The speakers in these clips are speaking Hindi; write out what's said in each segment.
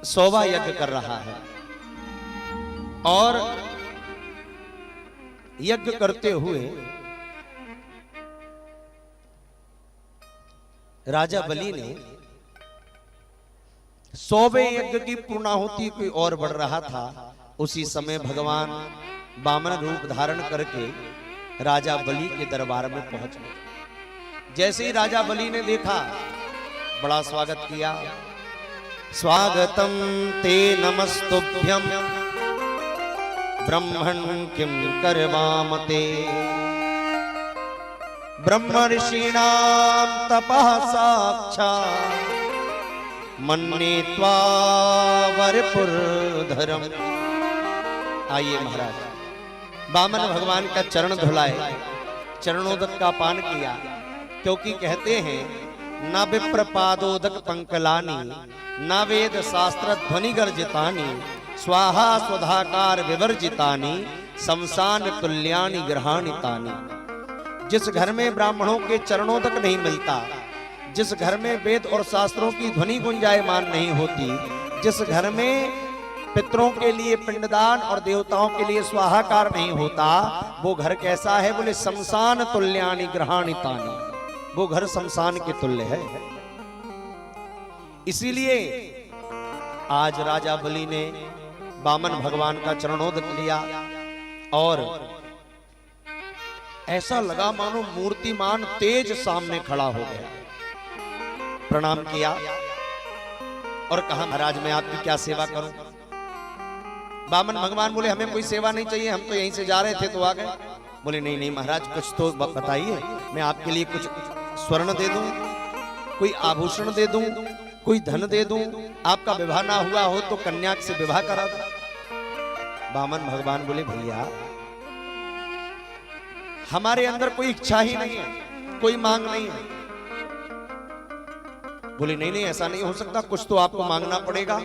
सोवा यज्ञ कर रहा है और यज्ञ करते हुए राजा बलि ने 100वें यज्ञ की पूर्णाहुति कोई और बढ़ रहा था। उसी समय भगवान वामन रूप धारण करके राजा बलि के दरबार में पहुंच गए। जैसे ही राजा बलि ने देखा, बड़ा स्वागत किया। स्वागतम ते नमस्तुभ्यं ब्रह्मण किं करवाम ते ब्रह्म ऋषीणां तपः साक्षात् मन्ये त्वावरपुरधरम। आइए महाराज, वामन भगवान का चरण धुलाए, चरणोदक का पान किया, क्योंकि कहते हैं न विप्र पादोदक पंकलानी न वेद शास्त्र ध्वनि गर्जितानी स्वाहा स्वधाकार विवर्जितानी शमशान तुल्यानि ग्रहाणितानी। जिस घर में ब्राह्मणों के चरणोदक नहीं मिलता, जिस घर में वेद और शास्त्रों की ध्वनि गुंजायमान नहीं होती, जिस घर में पितरों के लिए पिंडदान और देवताओं के लिए स्वाहाकार नहीं होता, वो घर कैसा है? बोले शमशान तुल्यानि ग्रहाणितानि। वो घर शमशान के तुल्य है। इसीलिए आज राजा बलि ने वामन भगवान का चरणोदक लिया और ऐसा लगा मानो मूर्तिमान तेज सामने खड़ा हो गया। प्रणाम किया और कहा, महाराज मैं आपकी क्या सेवा करूं? वामन भगवान बोले, हमें कोई सेवा नहीं चाहिए, हम तो यहीं से जा रहे थे तो आ गए। बोले नहीं नहीं महाराज, कुछ तो बताइए, मैं आपके लिए कुछ स्वर्ण दे दूं, कोई आभूषण दे दूं, कोई धन दे दूं, आपका विवाह ना हुआ हो तो कन्या से विवाह करा दूं। वामन भगवान बोले, भैया हमारे अंदर कोई इच्छा ही नहीं है, कोई मांग नहीं है। बोले नहीं नहीं ऐसा नहीं हो सकता, कुछ तो आपको मांगना पड़ेगा।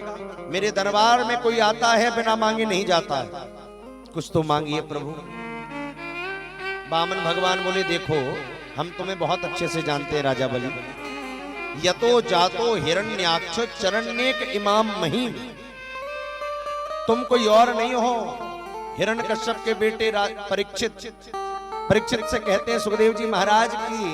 मेरे दरबार में कोई आता है बिना मांगे नहीं जाता है, कुछ तो मांगिए प्रभु। वामन भगवान बोले, देखो हम तुम्हें बहुत अच्छे से जानते हैं राजा बलि। यतो जातो हिरण्याक्ष चरण्येक इमाम महीम। तुम कोई और नहीं हो, हिरण्यकश्यप के बेटे परीक्षित। परीक्षित से कहते हैं सुखदेव जी महाराज की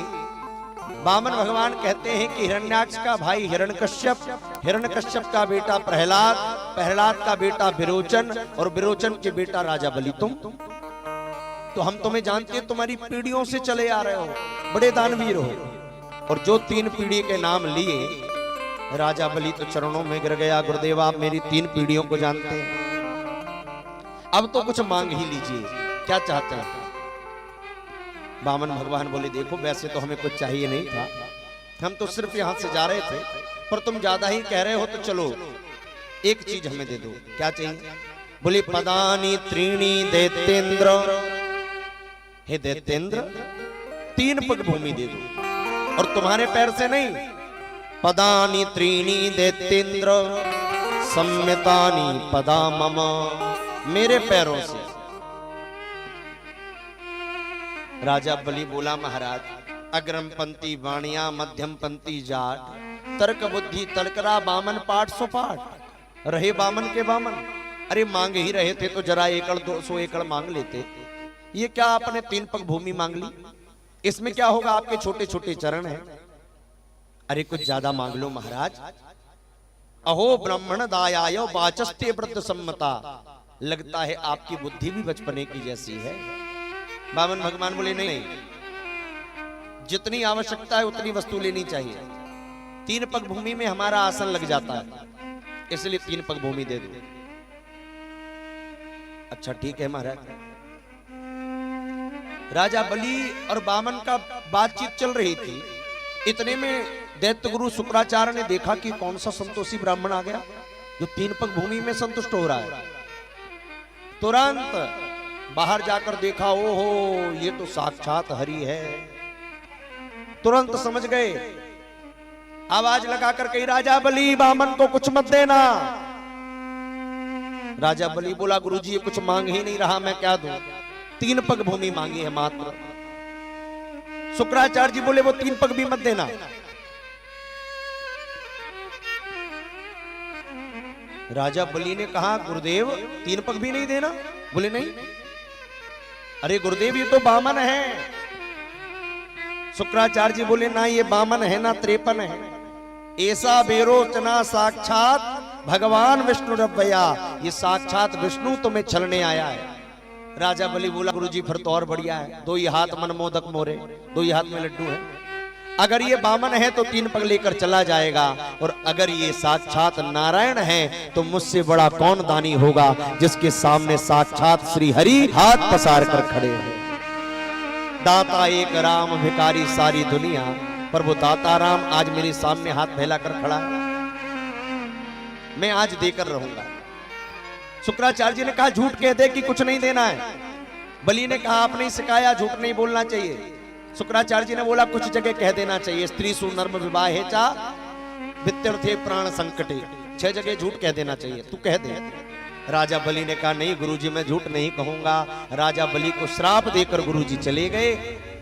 वामन भगवान कहते हैं कि हिरण्याक्ष का भाई हिरण्यकश्यप, हिरण्यकश्यप का बेटा प्रहलाद, प्रहलाद का बेटा विरोचन और विरोचन के बेटा राजा बलि तुम। तो हम तुम्हें जानते हैं, तुम्हारी पीढ़ियों से चले आ रहे हो, बड़े दानवीर हो। और जो 3 पीढ़ी के नाम लिए, राजा बलि तो चरणों में गिर गया। गुरुदेव आप मेरी 3 पीढ़ियों को जानते हैं, अब तो कुछ मांग ही लीजिए, क्या चाहते हैं? वामन भगवान बोले, देखो वैसे तो हमें कुछ चाहिए नहीं था, हम तो सिर्फ यहां से जा रहे थे, पर तुम ज्यादा ही कह रहे हो तो चलो एक चीज हमें दे दो। क्या चाहिए? बोले पदानी त्रीणी दैत्येंद्र। हे दैत्येंद्र 3 पग भूमि दे दो, और तुम्हारे पैर से नहीं। पदानी त्रीणी दैत्येंद्र सम्यतानी पदा मम। मेरे पैरों से। राजा बलि बोला, महाराज अग्रम पंक्ति वाणिया मध्यम पंक्ति जाट तर्क बुद्धि तर्करा वामन पाठ सो पाठ। रहे वामन के वामन। अरे मांग ही रहे थे तो जरा 1 एकड़ 200 एकड़ मांग लेते। ये क्या आपने 3 पग भूमि मांग ली? इसमें क्या होगा? आपके छोटे छोटे चरण हैं। अरे कुछ ज्यादा मांग लो महाराज। अहो ब्राह्मण दायाय वाचस्ते वृद्ध सम्मता। लगता है आपकी बुद्धि भी बचपने की जैसी है। वामन भगवान बोले, नहीं, जितनी आवश्यकता है उतनी वस्तु लेनी चाहिए। 3 पग भूमि में हमारा आसन लग जाता है, इसलिए 3 पग भूमि दे दो। अच्छा ठीक है महाराज। राजा बलि और वामन का बातचीत चल रही थी। इतने में दैत्य गुरु शुक्राचार्य ने देखा कि कौन सा संतोषी ब्राह्मण आ गया जो 3 पग भूमि में संतुष्ट हो रहा है। तुरंत बाहर जाकर देखा, ओहो ये तो साक्षात हरि है। तुरंत समझ गए, आवाज लगाकर कही, राजा बलि वामन को कुछ मत देना। राजा बलि बोला, गुरुजी ये कुछ मांग ही नहीं रहा, मैं क्या दूं? 3 पग भूमि मांगी है मात्र। शुक्राचार्य जी बोले, वो 3 पग भी मत देना। राजा बलि ने कहा गुरुदेव 3 पग भी नहीं देना? बोले नहीं। अरे गुरुदेव ये तो बामन है। शुक्राचार्य जी बोले ना ये बामन है ना 53 है, ऐसा बेरोचना साक्षात भगवान विष्णु रब्बया, ये साक्षात विष्णु तुम्हें छलने आया है। राजा बलि बोला गुरुजी फिर तो और बढ़िया है, 2 ही हाथ मन मोदक मोरे, 2 ही हाथ में लड्डू है। अगर ये बामन है तो 3 पग लेकर चला जाएगा, और अगर ये साक्षात नारायण है तो मुझसे बड़ा कौन दानी होगा जिसके सामने साक्षात श्री हरि हाथ पसार कर खड़े हैं। दाता एक राम भिखारी सारी दुनिया, पर वो दाता राम आज मेरे सामने हाथ फैला कर खड़ा है, मैं आज देकर रहूंगा। शुक्राचार्य जी ने कहा झूठ कह दे कि कुछ नहीं देना है। बलि ने कहा आपने ही सिखाया झूठ नहीं बोलना चाहिए। शुक्राचार्य जी ने बोला कुछ जगह कह देना चाहिए, स्त्री सुनर्म विवाहे चा वित्यर्थे प्राण संकटे, 6 जगह झूठ कह देना चाहिए, तू कह दे। राजा बलि ने कहा नहीं गुरुजी मैं झूठ नहीं कहूंगा। राजा बलि को श्राप देकर गुरुजी चले गए।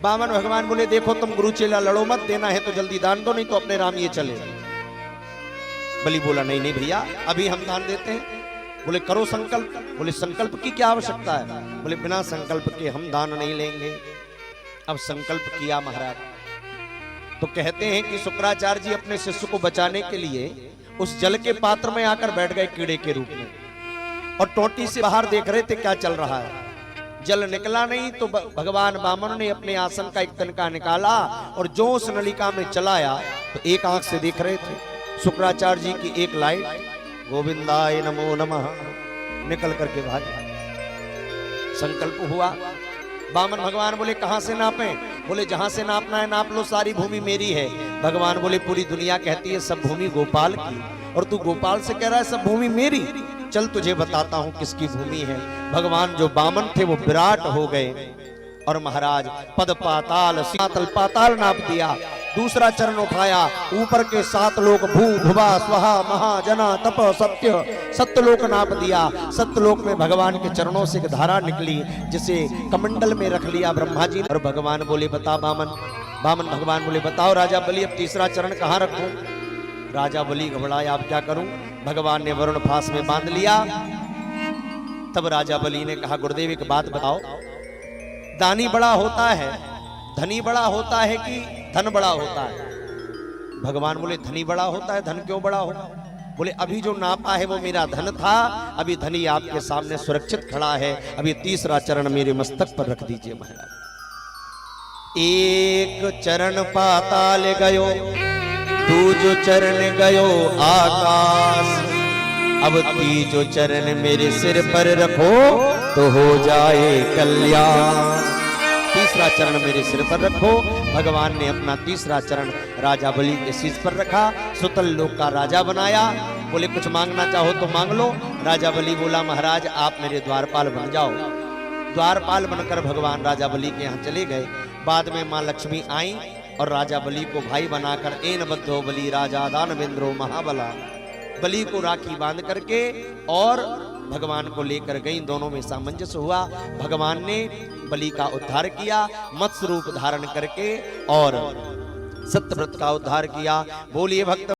बामन भगवान बोले देखो तुम गुरु चेला लड़ो मत, देना है तो जल्दी दान दो, नहीं तो अपने राम ये चले। बलि बोला नहीं नहीं भैया अभी हम दान देते हैं। बोले करो संकल्प। बोले संकल्प की क्या आवश्यकता है? बोले बिना संकल्प के हम दान नहीं लेंगे। अब संकल्प किया महाराज। तो कहते हैं कि शुक्राचार्य जी अपने शिष्य को बचाने के लिए उस जल के पात्र में आकर बैठ गए कीड़े के रूप में, और टोटी से बाहर देख रहे थे क्या चल रहा है। जल निकला नहीं तो भगवान वामन ने अपने आसन का एक तनका निकाला और जो उस नलिका में चलाया तो एक आंख से देख रहे थे शुक्राचार्य जी की एक लाइट गोविंदाय नमो नमः निकल करके भाग। संकल्प हुआ। वामन भगवान बोले कहां से नापें? बोले जहां से नापना है नाप लो, सारी भूमि मेरी है। भगवान बोले पूरी दुनिया कहती है सब भूमि गोपाल की, और तू गोपाल से कह रहा है सब भूमि मेरी। चल तुझे बताता हूं किसकी भूमि है। भगवान जो वामन थे वो विराट हो गए, और महाराज पद पाताल सातल पाताल नाप दिया। दूसरा चरण उठाया, ऊपर के 7 लोक भू भुवा स्वहा महा जना तप सत्य सत्यलोक नाप दिया। सत्यलोक में भगवान के चरणों से एक धारा निकली जिसे कमंडल में रख लिया ब्रह्मा जी। और भगवान बोले बता वामन भगवान बोले बताओ राजा बलि अब तीसरा चरण कहाँ रखूं? राजा बलि घबराया अब क्या करूं? भगवान ने वरुण फांस में बांध लिया। तब राजा बलि ने कहा गुरुदेव एक बात बताओ, दानी बड़ा होता है, धनी बड़ा होता है कि धन बड़ा होता है? भगवान बोले धनी बड़ा होता है, धन क्यों बड़ा हो? बोले अभी जो नापा है वो मेरा धन था, अभी धनी आपके सामने सुरक्षित खड़ा है, अभी तीसरा चरण मेरे मस्तक पर रख दीजिए महाराज। एक चरण पाताल गयो, दूजो चरण गयो आकाश, अब तीजो चरण मेरे सिर पर रखो तो हो जाए कल्याण। तीसरा चरण मेरे सिर पर रखो। भगवान ने अपना तीसरा चरण राजा बलि के शीश पर रखा, सुतल लोक का राजा बनाया। बोले कुछ मांगना चाहो तो मांग लो। राजा बलि बोला महाराज आप मेरे द्वारपाल बन जाओ। द्वारपाल बनकर भगवान राजा बलि के यहाँ चले गए। बाद में माँ लक्ष्मी आई और राजा बलि को भाई बनाकर एन बद्धो बलि राजा दानवेंद्रो महाबला, बलि को राखी बांध करके और भगवान को लेकर गई। दोनों में सामंजस्य हुआ। भगवान ने बलि का उद्धार किया मत्स्य रूप धारण करके और सत्यव्रत का उद्धार किया। बोलिए भक्त